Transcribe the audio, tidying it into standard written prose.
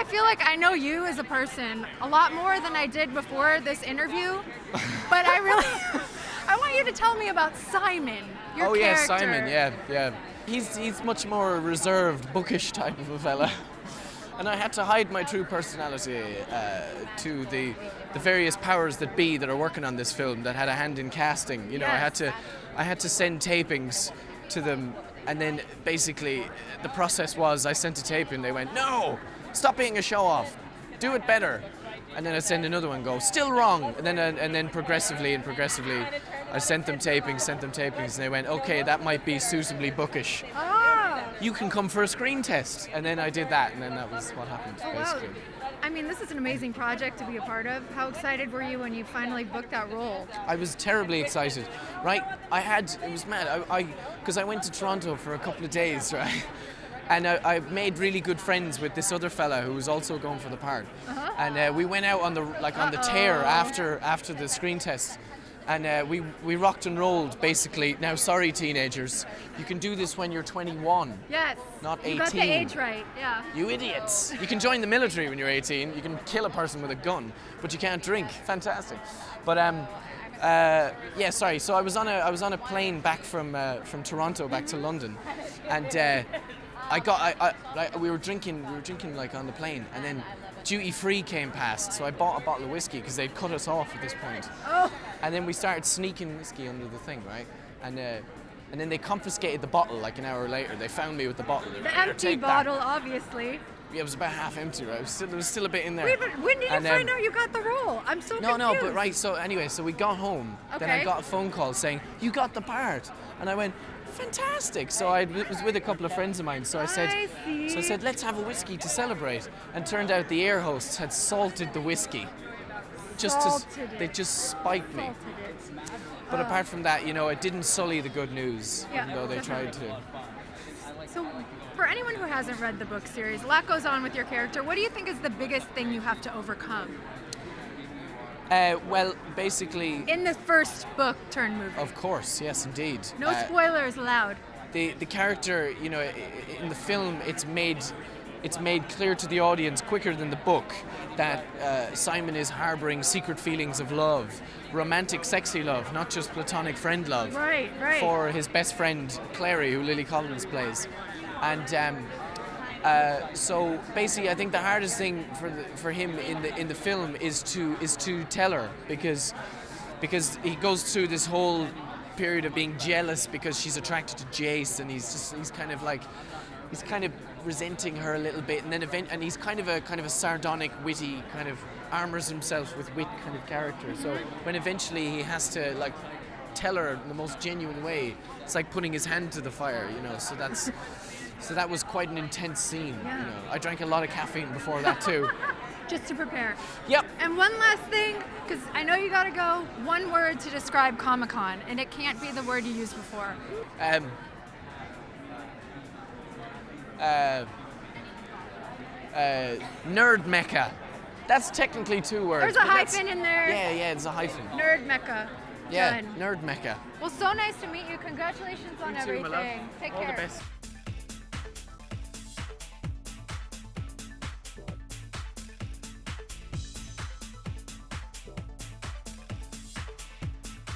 feel like I know you as a person a lot more than I did before this interview, but I want you to tell me about Simon, your character. Yeah, Simon, yeah. He's much more reserved, bookish type of a fella. And I had to hide my true personality to the various powers that be that are working on this film that had a hand in casting. You know, Yes. I had to send tapings to them, and then basically the process was I sent a taping, they went, "No, stop being a show-off, do it better." And then I send another one, go, "Still wrong." And then progressively, I sent them tapings, and they went, "Okay, that might be suitably bookish. You can come for a screen test." And then I did that, and then that was what happened, basically. Wow. I mean, this is an amazing project to be a part of. How excited were you when you finally booked that role? I was terribly excited, right? It was mad, because I went to Toronto for a couple of days, right? And I made really good friends with this other fella who was also going for the part. Uh-huh. And we went out on the tear after the screen test. And we rocked and rolled, basically. Now, sorry, teenagers, you can do this when you're 21. Yes. Not 18. You got the age right, yeah. You idiots. You can join the military when you're 18. You can kill a person with a gun, but you can't drink. Fantastic. But yeah, sorry. So I was on a plane back from Toronto back to London, and we were drinking like on the plane, and then duty free came past, so I bought a bottle of whiskey because they'd cut us off at this point. Oh. And then we started sneaking whiskey under the thing, right? And then they confiscated the bottle like an hour later. They found me with the bottle. The empty bottle, obviously. Yeah, it was about half empty, right? There was still a bit in there. Wait, but when did you find out you got the role? I'm so confused. No, but right, so anyway, so we got home. Okay. Then I got a phone call saying, "You got the part." And I went, "Fantastic." So I was with a couple of friends of mine, so I said, "Let's have a whiskey to celebrate." And turned out the air hosts had salted the whiskey. They just spiked me. But apart from that, you know, it didn't sully the good news, even though they tried to. So, for anyone who hasn't read the book series, a lot goes on with your character. What do you think is the biggest thing you have to overcome? Well, basically... In the first book turned movie. Of course, yes, indeed. No spoilers allowed. The character, you know, in the film, it's made clear to the audience quicker than the book that Simon is harboring secret feelings of love, romantic, sexy love, not just platonic friend love. Right. For his best friend Clary, who Lily Collins plays, and so basically, I think the hardest thing for him in the film is to tell her because he goes through this whole period of being jealous because she's attracted to Jace, and he's kind of resenting her a little bit, and then and he's kind of a sardonic, witty, kind of armors himself with wit kind of character. So when eventually he has to like tell her in the most genuine way, it's like putting his hand to the fire, you know. So that was quite an intense scene. Yeah. You know, I drank a lot of caffeine before that too. Just to prepare. Yep. And one last thing, because I know you gotta go. One word to describe Comic-Con, and it can't be the word you used before. Nerd mecca. That's technically 2 words. There's a hyphen in there. Yeah, it's a hyphen. Nerd mecca. Yeah, Done. nerd mecca. Well, so nice to meet you. Congratulations on You too, everything. my love. Take All care. the best.